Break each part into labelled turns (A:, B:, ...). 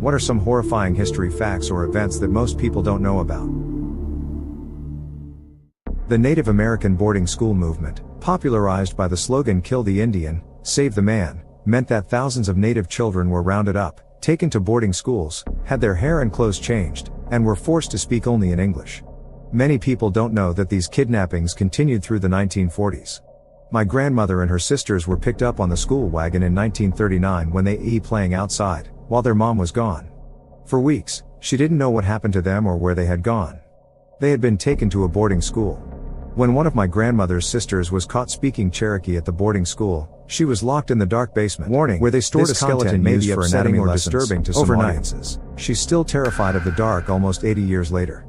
A: What are some horrifying history facts or events that most people don't know about? The Native American boarding school movement, popularized by the slogan "Kill the Indian, Save the Man," meant that thousands of Native children were rounded up, taken to boarding schools, had their hair and clothes changed, and were forced to speak only in English. Many people don't know that these kidnappings continued through the 1940s. My grandmother and her sisters were picked up on the school wagon in 1939 when they were playing outside, while their mom was gone. For weeks, she didn't know what happened to them or where they had gone. They had been taken to a boarding school. When one of my grandmother's sisters was caught speaking Cherokee at the boarding school, she was locked in the dark basement. Warning, where they stored a skeleton used for anatomy or disturbing to some audiences. She's still terrified of the dark almost 80 years later.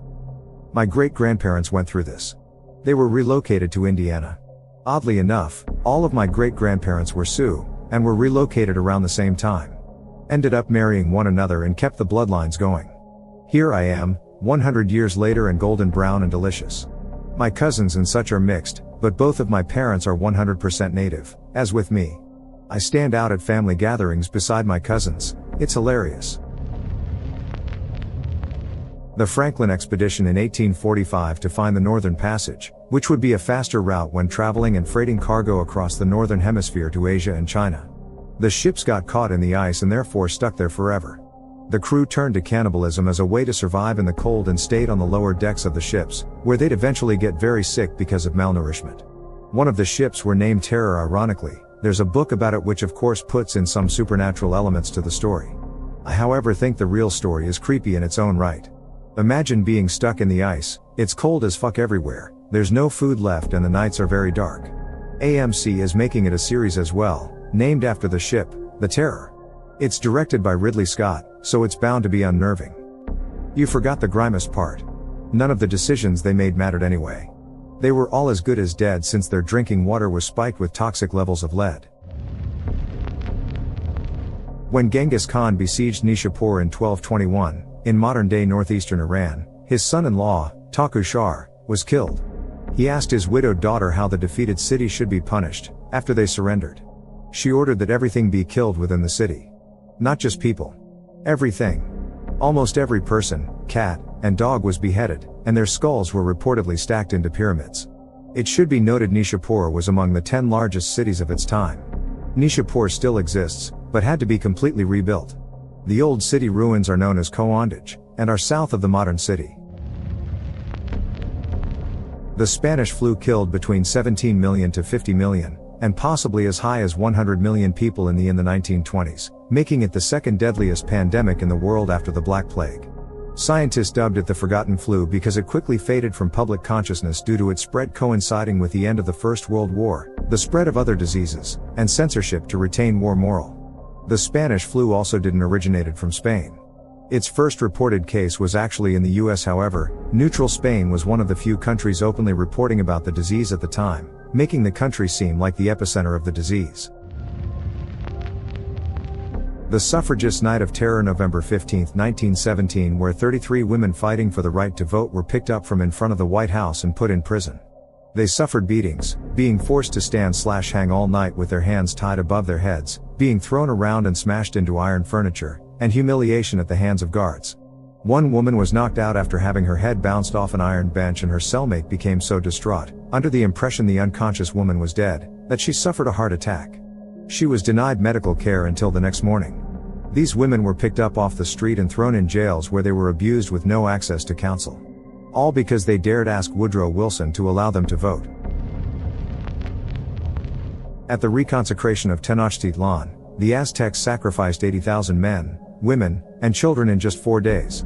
A: My great-grandparents went through this. They were relocated to Indiana. Oddly enough, all of my great-grandparents were Sioux, and were relocated around the same time. Ended up marrying one another and kept the bloodlines going. Here I am, 100 years later, and golden brown and delicious. My cousins and such are mixed, but both of my parents are 100% native, as with me. I stand out at family gatherings beside my cousins. It's hilarious. The Franklin expedition in 1845 to find the Northern Passage, which would be a faster route when traveling and freighting cargo across the Northern Hemisphere to Asia and China. The ships got caught in the ice and therefore stuck there forever. The crew turned to cannibalism as a way to survive in the cold and stayed on the lower decks of the ships, where they'd eventually get very sick because of malnourishment. One of the ships were named Terror. Ironically, there's a book about it which of course puts in some supernatural elements to the story. I however think the real story is creepy in its own right. Imagine being stuck in the ice, it's cold as fuck everywhere, there's no food left and the nights are very dark. AMC is making it a series as well, named after the ship, the Terror. It's directed by Ridley Scott, so it's bound to be unnerving. You forgot the grimmest part. None of the decisions they made mattered anyway. They were all as good as dead since their drinking water was spiked with toxic levels of lead. When Genghis Khan besieged Nishapur in 1221, in modern-day northeastern Iran, his son-in-law, Taku Shah, was killed. He asked his widowed daughter how the defeated city should be punished, after they surrendered. She ordered that everything be killed within the city. Not just people. Everything. Almost every person, cat, and dog was beheaded, and their skulls were reportedly stacked into pyramids. It should be noted Nishapur was among the 10 largest cities of its time. Nishapur still exists, but had to be completely rebuilt. The old city ruins are known as Koandaj, and are south of the modern city. The Spanish flu killed between 17 million to 50 million, and possibly as high as 100 million people in the 1920s, making it the second deadliest pandemic in the world after the Black Plague. Scientists dubbed it the Forgotten Flu because it quickly faded from public consciousness due to its spread coinciding with the end of the First World War, the spread of other diseases, and censorship to retain war morale. The Spanish flu also didn't originate from Spain. Its first reported case was actually in the US. However, neutral Spain was one of the few countries openly reporting about the disease at the time, making the country seem like the epicenter of the disease. The Suffragist Night of Terror, November 15, 1917, where 33 women fighting for the right to vote were picked up from in front of the White House and put in prison. They suffered beatings, being forced to stand/hang all night with their hands tied above their heads, being thrown around and smashed into iron furniture, and humiliation at the hands of guards. One woman was knocked out after having her head bounced off an iron bench, and her cellmate became so distraught, under the impression the unconscious woman was dead, that she suffered a heart attack. She was denied medical care until the next morning. These women were picked up off the street and thrown in jails where they were abused with no access to counsel. All because they dared ask Woodrow Wilson to allow them to vote. At the reconsecration of Tenochtitlan, the Aztecs sacrificed 80,000 men, women, and children in just 4 days.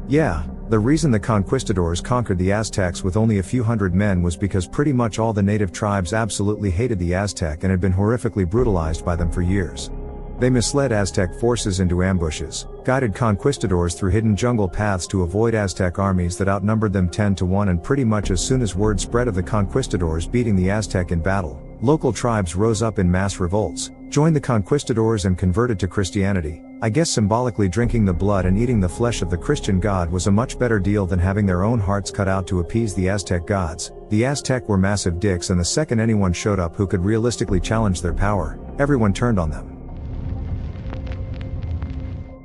A: Yeah, the reason the conquistadors conquered the Aztecs with only a few hundred men was because pretty much all the native tribes absolutely hated the Aztec and had been horrifically brutalized by them for years. They misled Aztec forces into ambushes, guided conquistadors through hidden jungle paths to avoid Aztec armies that outnumbered them 10 to 1, and pretty much as soon as word spread of the conquistadors beating the Aztec in battle, local tribes rose up in mass revolts, joined the conquistadors and converted to Christianity. I guess symbolically drinking the blood and eating the flesh of the Christian god was a much better deal than having their own hearts cut out to appease the Aztec gods. The Aztec were massive dicks, and the second anyone showed up who could realistically challenge their power, everyone turned on them.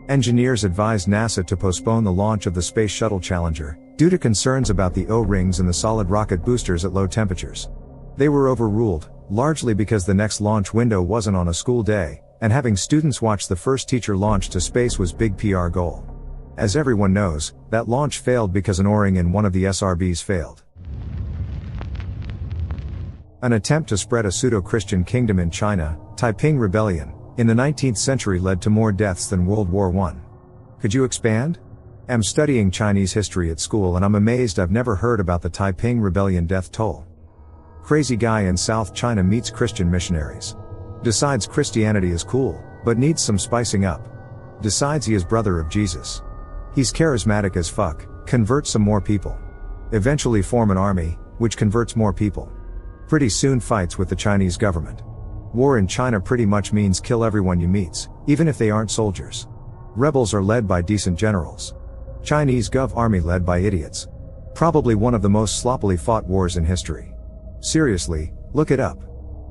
A: Engineers advised NASA to postpone the launch of the Space Shuttle Challenger, due to concerns about the O-rings in the solid rocket boosters at low temperatures. They were overruled, largely because the next launch window wasn't on a school day, and having students watch the first teacher launch to space was big PR goal. As everyone knows, that launch failed because an O-ring in one of the SRBs failed. An attempt to spread a pseudo-Christian kingdom in China, Taiping Rebellion, in the 19th century led to more deaths than World War I. Could you expand? I'm studying Chinese history at school and I'm amazed I've never heard about the Taiping Rebellion death toll. Crazy guy in South China meets Christian missionaries. Decides Christianity is cool, but needs some spicing up. Decides he is brother of Jesus. He's charismatic as fuck, converts some more people. Eventually form an army, which converts more people. Pretty soon fights with the Chinese government. War in China pretty much means kill everyone you meet, even if they aren't soldiers. Rebels are led by decent generals. Chinese Gov army led by idiots. Probably one of the most sloppily fought wars in history. Seriously, look it up.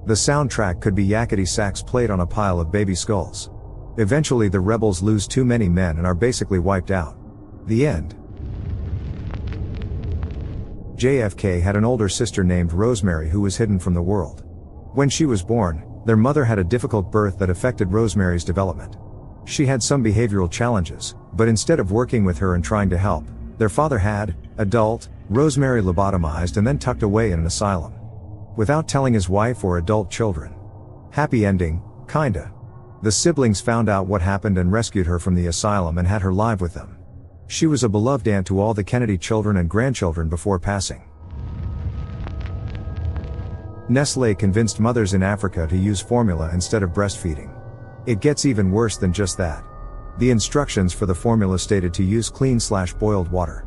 A: The soundtrack could be yakety sax played on a pile of baby skulls. Eventually the rebels lose too many men and are basically wiped out. The end. JFK had an older sister named Rosemary who was hidden from the world. When she was born, their mother had a difficult birth that affected Rosemary's development. She had some behavioral challenges, but instead of working with her and trying to help, their father had, adult, Rosemary lobotomized and then tucked away in an asylum. Without telling his wife or adult children. Happy ending, kinda. The siblings found out what happened and rescued her from the asylum and had her live with them. She was a beloved aunt to all the Kennedy children and grandchildren before passing. Nestlé convinced mothers in Africa to use formula instead of breastfeeding. It gets even worse than just that. The instructions for the formula stated to use clean/boiled water.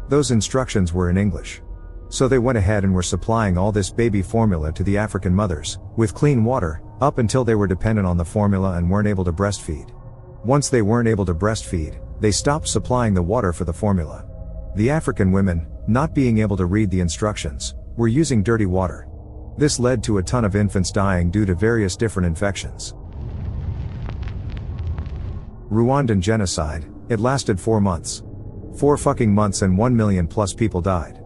A: Those instructions were in English. So they went ahead and were supplying all this baby formula to the African mothers, with clean water, up until they were dependent on the formula and weren't able to breastfeed. Once they weren't able to breastfeed, they stopped supplying the water for the formula. The African women, not being able to read the instructions, were using dirty water. This led to a ton of infants dying due to various different infections. Rwandan genocide, it lasted 4 months. 4 fucking months and 1 million plus people died.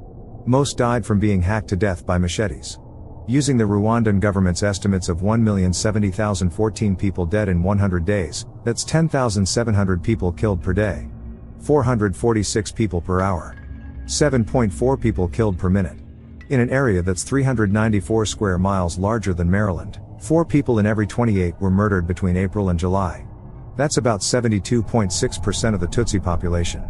A: Most died from being hacked to death by machetes. Using the Rwandan government's estimates of 1,070,014 people dead in 100 days, that's 10,700 people killed per day. 446 people per hour. 7.4 people killed per minute. In an area that's 394 square miles larger than Maryland, 4 people in every 28 were murdered between April and July. That's about 72.6% of the Tutsi population.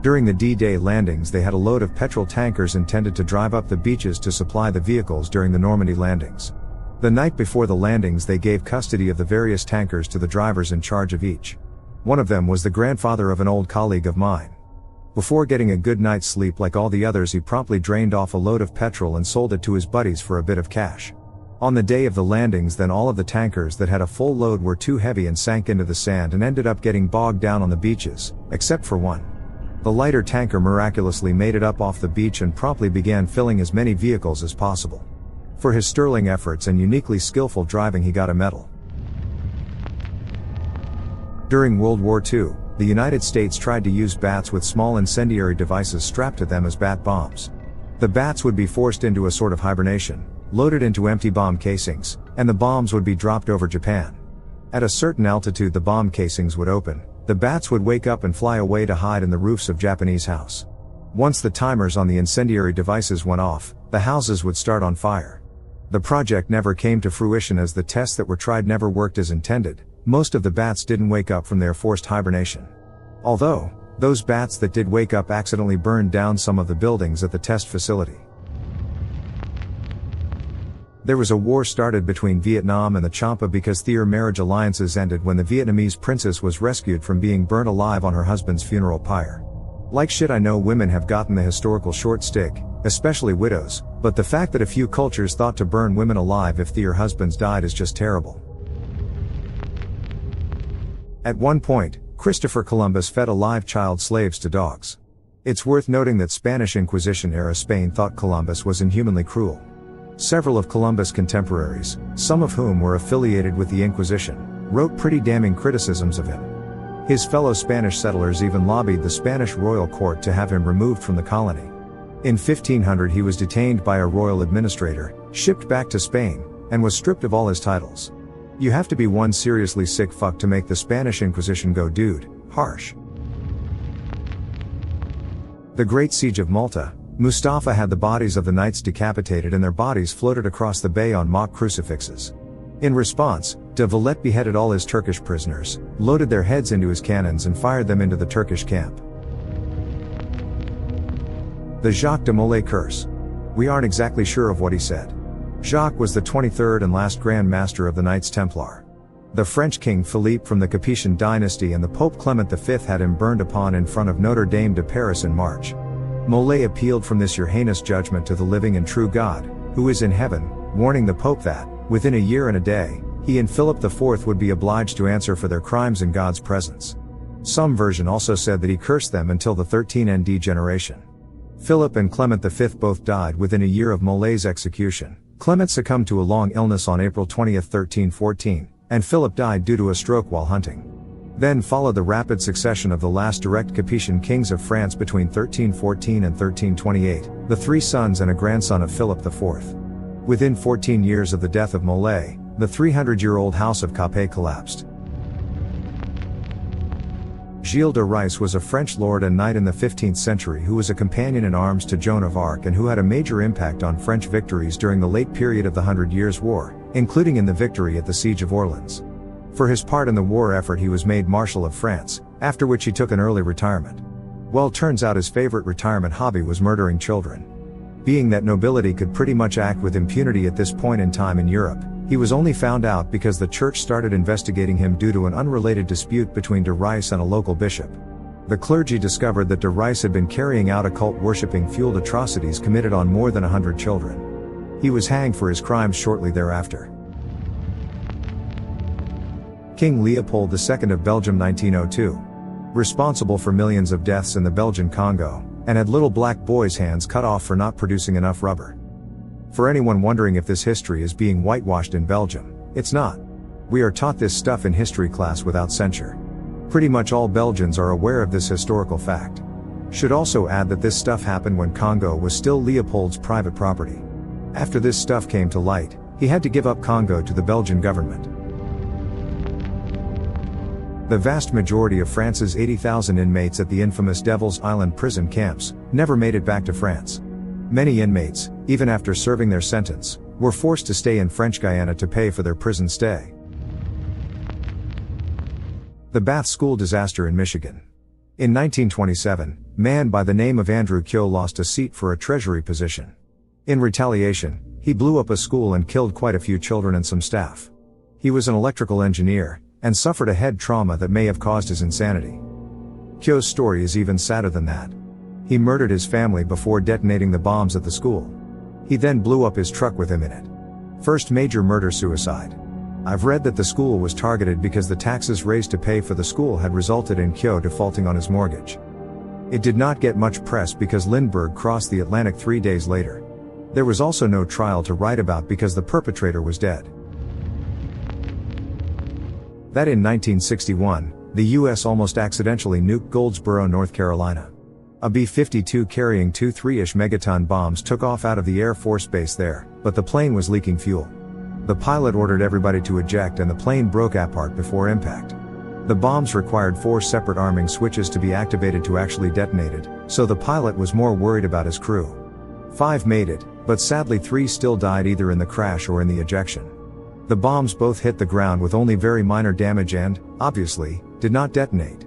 A: During the D-Day landings they had a load of petrol tankers intended to drive up the beaches to supply the vehicles during the Normandy landings. The night before the landings they gave custody of the various tankers to the drivers in charge of each. One of them was the grandfather of an old colleague of mine. Before getting a good night's sleep like all the others he promptly drained off a load of petrol and sold it to his buddies for a bit of cash. On the day of the landings then all of the tankers that had a full load were too heavy and sank into the sand and ended up getting bogged down on the beaches, except for one. The lighter tanker miraculously made it up off the beach and promptly began filling as many vehicles as possible. For his sterling efforts and uniquely skillful driving he got a medal. During World War II, the United States tried to use bats with small incendiary devices strapped to them as bat bombs. The bats would be forced into a sort of hibernation, loaded into empty bomb casings, and the bombs would be dropped over Japan. At a certain altitude the bomb casings would open, the bats would wake up and fly away to hide in the roofs of Japanese house. Once the timers on the incendiary devices went off, the houses would start on fire. The project never came to fruition as the tests that were tried never worked as intended. Most of the bats didn't wake up from their forced hibernation. Although, those bats that did wake up accidentally burned down some of the buildings at the test facility. There was a war started between Vietnam and the Champa because their marriage alliances ended when the Vietnamese princess was rescued from being burnt alive on her husband's funeral pyre. Like shit I know women have gotten the historical short stick, especially widows, but the fact that a few cultures thought to burn women alive if their husbands died is just terrible. At one point, Christopher Columbus fed alive child slaves to dogs. It's worth noting that Spanish Inquisition-era Spain thought Columbus was inhumanly cruel. Several of Columbus' contemporaries, some of whom were affiliated with the Inquisition, wrote pretty damning criticisms of him. His fellow Spanish settlers even lobbied the Spanish royal court to have him removed from the colony. In 1500 he was detained by a royal administrator, shipped back to Spain, and was stripped of all his titles. You have to be one seriously sick fuck to make the Spanish Inquisition go dude, harsh. The Great Siege of Malta, Mustafa had the bodies of the knights decapitated and their bodies floated across the bay on mock crucifixes. In response, de Valette beheaded all his Turkish prisoners, loaded their heads into his cannons and fired them into the Turkish camp. The Jacques de Molay curse. We aren't exactly sure of what he said. Jacques was the 23rd and last Grand Master of the Knights Templar. The French King Philippe from the Capetian dynasty and the Pope Clement V had him burned upon in front of Notre Dame de Paris in March. Molay appealed from this your heinous judgment to the living and true God, who is in heaven, warning the Pope that, within a year and a day, he and Philip IV would be obliged to answer for their crimes in God's presence. Some version also said that he cursed them until the 13 ND generation. Philip and Clement V both died within a year of Molay's execution. Clement succumbed to a long illness on April 20, 1314, and Philip died due to a stroke while hunting. Then followed the rapid succession of the last direct Capetian kings of France between 1314 and 1328, the three sons and a grandson of Philip IV. Within 14 years of the death of Molay, the 300-year-old house of Capet collapsed. Gilles de Rais was a French lord and knight in the 15th century who was a companion in arms to Joan of Arc and who had a major impact on French victories during the late period of the Hundred Years' War, including in the victory at the Siege of Orleans. For his part in the war effort he was made Marshal of France, after which he took an early retirement. Well, turns out his favorite retirement hobby was murdering children. Being that nobility could pretty much act with impunity at this point in time in Europe, he was only found out because the church started investigating him due to an unrelated dispute between de Rais and a local bishop. The clergy discovered that de Rais had been carrying out occult-worshipping fueled atrocities committed on more than 100 children. He was hanged for his crimes shortly thereafter. King Leopold II of Belgium 1902. Responsible for millions of deaths in the Belgian Congo, and had little black boys' hands cut off for not producing enough rubber. For anyone wondering if this history is being whitewashed in Belgium, it's not. We are taught this stuff in history class without censure. Pretty much all Belgians are aware of this historical fact. Should also add that this stuff happened when Congo was still Leopold's private property. After this stuff came to light, he had to give up Congo to the Belgian government. The vast majority of France's 80,000 inmates at the infamous Devil's Island prison camps never made it back to France. Many inmates, even after serving their sentence, were forced to stay in French Guiana to pay for their prison stay. The Bath School disaster in Michigan. In 1927, a man by the name of Andrew Kyo lost a seat for a treasury position. In retaliation, he blew up a school and killed quite a few children and some staff. He was an electrical engineer, and suffered a head trauma that may have caused his insanity. Kyo's story is even sadder than that. He murdered his family before detonating the bombs at the school. He then blew up his truck with him in it. First major murder-suicide. I've read that the school was targeted because the taxes raised to pay for the school had resulted in Kyo defaulting on his mortgage. It did not get much press because Lindbergh crossed the Atlantic 3 days later. There was also no trial to write about because the perpetrator was dead. That in 1961, the U.S. almost accidentally nuked Goldsboro, North Carolina. A B-52 carrying two 3-ish megaton bombs took off out of the Air Force Base there, but the plane was leaking fuel. The pilot ordered everybody to eject and the plane broke apart before impact. The bombs required 4 separate arming switches to be activated to actually detonate it, so the pilot was more worried about his crew. 5 made it, but sadly 3 still died either in the crash or in the ejection. The bombs both hit the ground with only very minor damage and, obviously, did not detonate.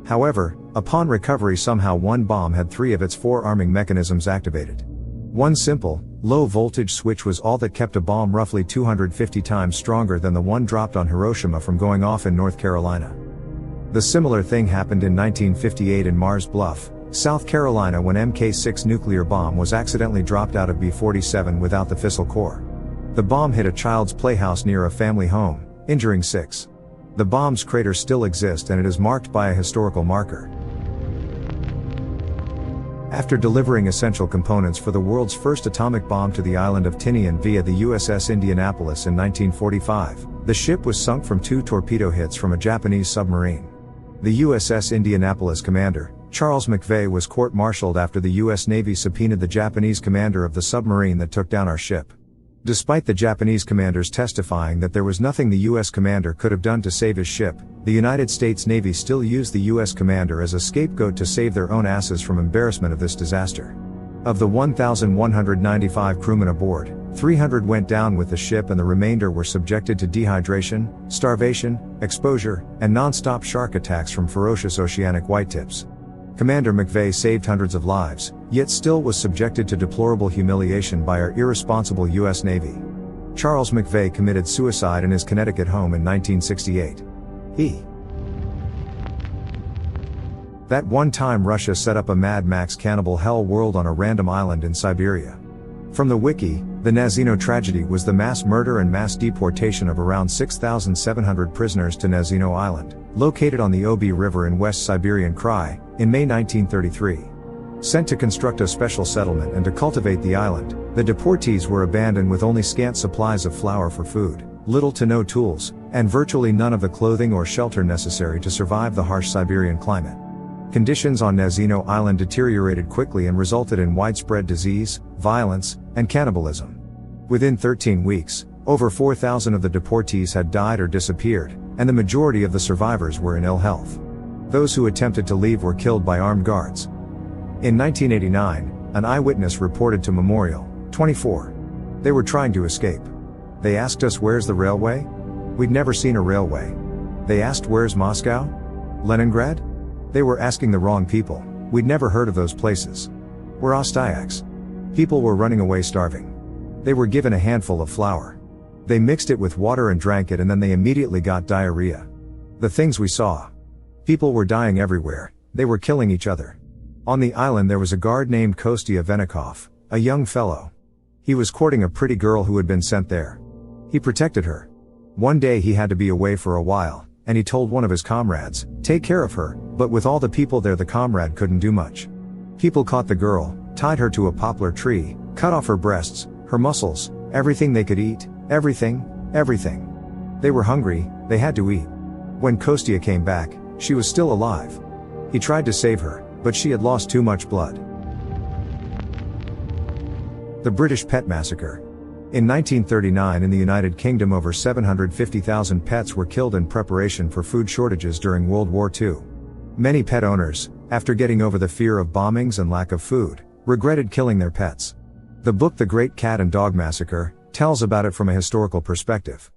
A: However, upon recovery somehow one bomb had 3 of its 4 arming mechanisms activated. One simple, low-voltage switch was all that kept a bomb roughly 250 times stronger than the one dropped on Hiroshima from going off in North Carolina. The similar thing happened in 1958 in Mars Bluff, South Carolina when Mk-6 nuclear bomb was accidentally dropped out of B-47 without the fissile core. The bomb hit a child's playhouse near a family home, injuring 6. The bomb's crater still exists and it is marked by a historical marker. After delivering essential components for the world's first atomic bomb to the island of Tinian via the USS Indianapolis in 1945, The ship was sunk from 2 torpedo hits from a Japanese submarine. The USS Indianapolis commander, Charles McVeigh, was court-martialed after the U.S. Navy subpoenaed the Japanese commander of the submarine that took down our ship. Despite the Japanese commanders testifying that there was nothing the U.S. commander could have done to save his ship, the United States Navy still used the U.S. commander as a scapegoat to save their own asses from embarrassment of this disaster. Of the 1,195 crewmen aboard, 300 went down with the ship and the remainder were subjected to dehydration, starvation, exposure, and non-stop shark attacks from ferocious oceanic whitetips. Commander McVeigh saved hundreds of lives, yet still was subjected to deplorable humiliation by our irresponsible U.S. Navy. Charles McVeigh committed suicide in his Connecticut home in 1968. That one time Russia set up a Mad Max cannibal hell world on a random island in Siberia. From the wiki, the Nazino tragedy was the mass murder and mass deportation of around 6,700 prisoners to Nazino Island, located on the Obi River in West Siberian Krai, in May 1933. Sent to construct a special settlement and to cultivate the island, the deportees were abandoned with only scant supplies of flour for food, little to no tools, and virtually none of the clothing or shelter necessary to survive the harsh Siberian climate. Conditions on Nazino Island deteriorated quickly and resulted in widespread disease, violence, and cannibalism. Within 13 weeks, over 4,000 of the deportees had died or disappeared, and the majority of the survivors were in ill health. Those who attempted to leave were killed by armed guards. In 1989, an eyewitness reported to Memorial, 24. They were trying to escape. They asked us, "Where's the railway?" We'd never seen a railway. They asked, "Where's Moscow? Leningrad?" They were asking the wrong people. We'd never heard of those places. We're Ostayaks. People were running away starving. They were given a handful of flour. They mixed it with water and drank it, and then they immediately got diarrhea. The things we saw. People were dying everywhere. They were killing each other. On the island there was a guard named Kostya Venikov, a young fellow. He was courting a pretty girl who had been sent there. He protected her. One day he had to be away for a while, and he told one of his comrades, "Take care of her," but with all the people there the comrade couldn't do much. People caught the girl, tied her to a poplar tree, cut off her breasts, her muscles, everything they could eat, everything. They were hungry, they had to eat. When Kostya came back, she was still alive. He tried to save her, but she had lost too much blood. The British Pet Massacre. In 1939 in the United Kingdom over 750,000 pets were killed in preparation for food shortages during World War II. Many pet owners, after getting over the fear of bombings and lack of food, regretted killing their pets. The book The Great Cat and Dog Massacre tells about it from a historical perspective.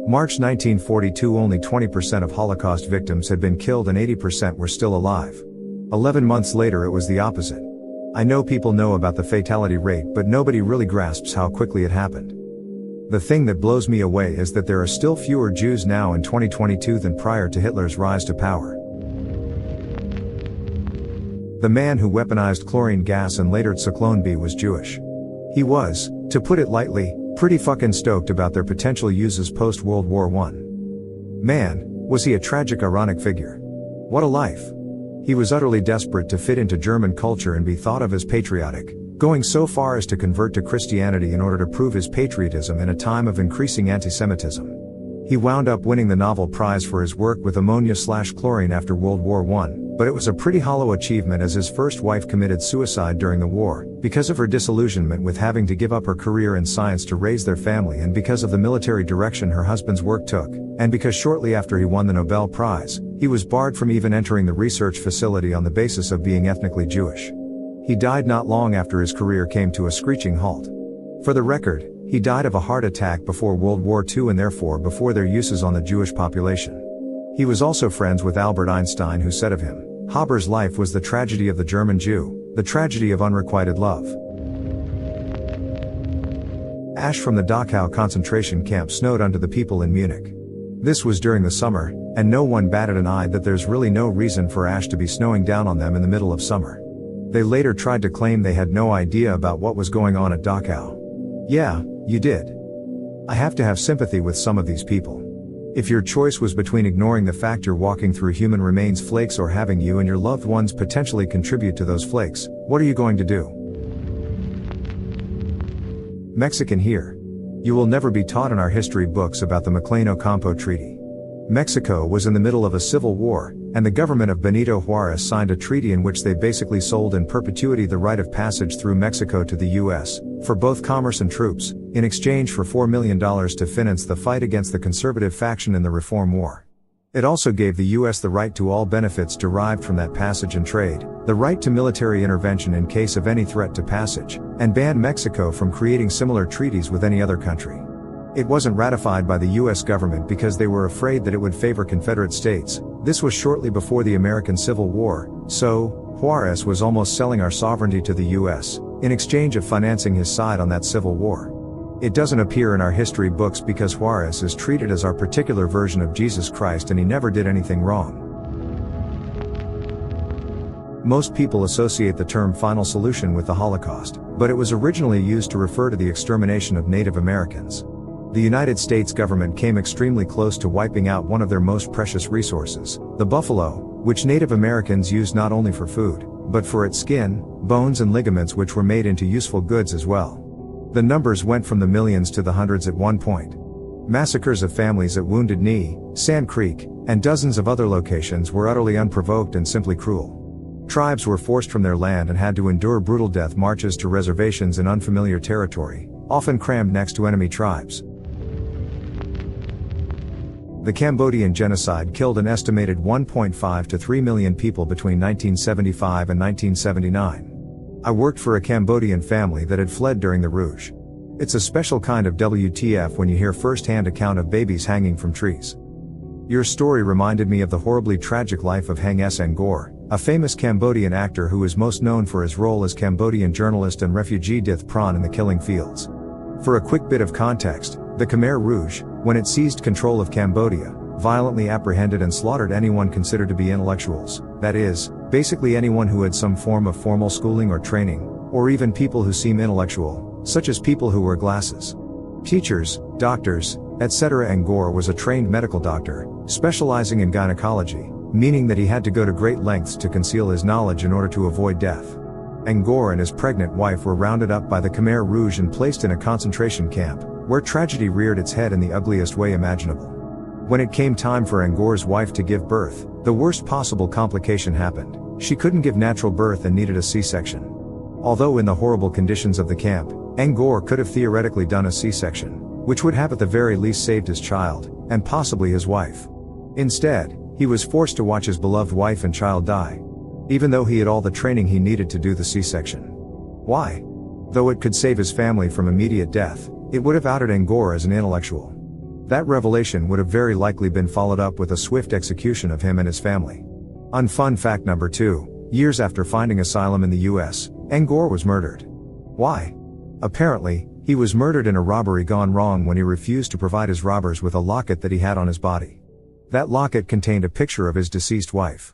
A: March 1942, only 20% of Holocaust victims had been killed and 80% were still alive. 11 months later it was the opposite. I know people know about the fatality rate, but nobody really grasps how quickly it happened. The thing that blows me away is that there are still fewer Jews now in 2022 than prior to Hitler's rise to power. The man who weaponized chlorine gas and later Zyklon B was Jewish. He was, to put it lightly, pretty fucking stoked about their potential uses post-World War I. Man, was he a tragic, ironic figure. What a life. He was utterly desperate to fit into German culture and be thought of as patriotic, going so far as to convert to Christianity in order to prove his patriotism in a time of increasing antisemitism. He wound up winning the Nobel Prize for his work with ammonia/chlorine after World War I, but it was a pretty hollow achievement as his first wife committed suicide during the war, because of her disillusionment with having to give up her career in science to raise their family, and because of the military direction her husband's work took, and because shortly after he won the Nobel Prize, he was barred from even entering the research facility on the basis of being ethnically Jewish. He died not long after his career came to a screeching halt. For the record, he died of a heart attack before World War II and therefore before their uses on the Jewish population. He was also friends with Albert Einstein, who said of him, "Haber's life was the tragedy of the German Jew, the tragedy of unrequited love." Ash from the Dachau concentration camp snowed onto the people in Munich. This was during the summer, and no one batted an eye that there's really no reason for ash to be snowing down on them in the middle of summer. They later tried to claim they had no idea about what was going on at Dachau. Yeah, you did. I have to have sympathy with some of these people. If your choice was between ignoring the fact you're walking through human remains flakes or having you and your loved ones potentially contribute to those flakes, what are you going to do? Mexican here. You will never be taught in our history books about the Maclean-Ocampo Treaty. Mexico was in the middle of a civil war, and the government of Benito Juarez signed a treaty in which they basically sold in perpetuity the right of passage through Mexico to the US, for both commerce and troops, in exchange for $4 million to finance the fight against the conservative faction in the Reform War. It also gave the US the right to all benefits derived from that passage and trade, the right to military intervention in case of any threat to passage, and banned Mexico from creating similar treaties with any other country. It wasn't ratified by the US government because they were afraid that it would favor Confederate states. This was shortly before the American Civil War, so Juarez was almost selling our sovereignty to the US, in exchange of financing his side on that Civil War. It doesn't appear in our history books because Juarez is treated as our particular version of Jesus Christ and he never did anything wrong. Most people associate the term final solution with the Holocaust, but it was originally used to refer to the extermination of Native Americans. The United States government came extremely close to wiping out one of their most precious resources, the buffalo, which Native Americans used not only for food, but for its skin, bones and ligaments which were made into useful goods as well. The numbers went from the millions to the hundreds at one point. Massacres of families at Wounded Knee, Sand Creek, and dozens of other locations were utterly unprovoked and simply cruel. Tribes were forced from their land and had to endure brutal death marches to reservations in unfamiliar territory, often crammed next to enemy tribes. The Cambodian genocide killed an estimated 1.5 to 3 million people between 1975 and 1979. I worked for a Cambodian family that had fled during the Rouge. It's a special kind of WTF when you hear first-hand account of babies hanging from trees. Your story reminded me of the horribly tragic life of Heng S. Ngor, a famous Cambodian actor who is most known for his role as Cambodian journalist and refugee Dith Pran in The Killing Fields. For a quick bit of context, the Khmer Rouge, when it seized control of Cambodia, violently apprehended and slaughtered anyone considered to be intellectuals, that is, basically anyone who had some form of formal schooling or training, or even people who seem intellectual, such as people who wear glasses. Teachers, doctors, etc. Ngor was a trained medical doctor, specializing in gynecology, meaning that he had to go to great lengths to conceal his knowledge in order to avoid death. Ngor and his pregnant wife were rounded up by the Khmer Rouge and placed in a concentration camp, where tragedy reared its head in the ugliest way imaginable. When it came time for Ngor's wife to give birth, the worst possible complication happened. She couldn't give natural birth and needed a C-section. Although in the horrible conditions of the camp, Ngor could have theoretically done a C-section, which would have at the very least saved his child, and possibly his wife. Instead, he was forced to watch his beloved wife and child die, even though he had all the training he needed to do the C-section. Why? Though it could save his family from immediate death, it would have outed Ngor as an intellectual. That revelation would have very likely been followed up with a swift execution of him and his family. Unfun fact number 2, years after finding asylum in the US, Ngor was murdered. Why? Apparently, he was murdered in a robbery gone wrong when he refused to provide his robbers with a locket that he had on his body. That locket contained a picture of his deceased wife.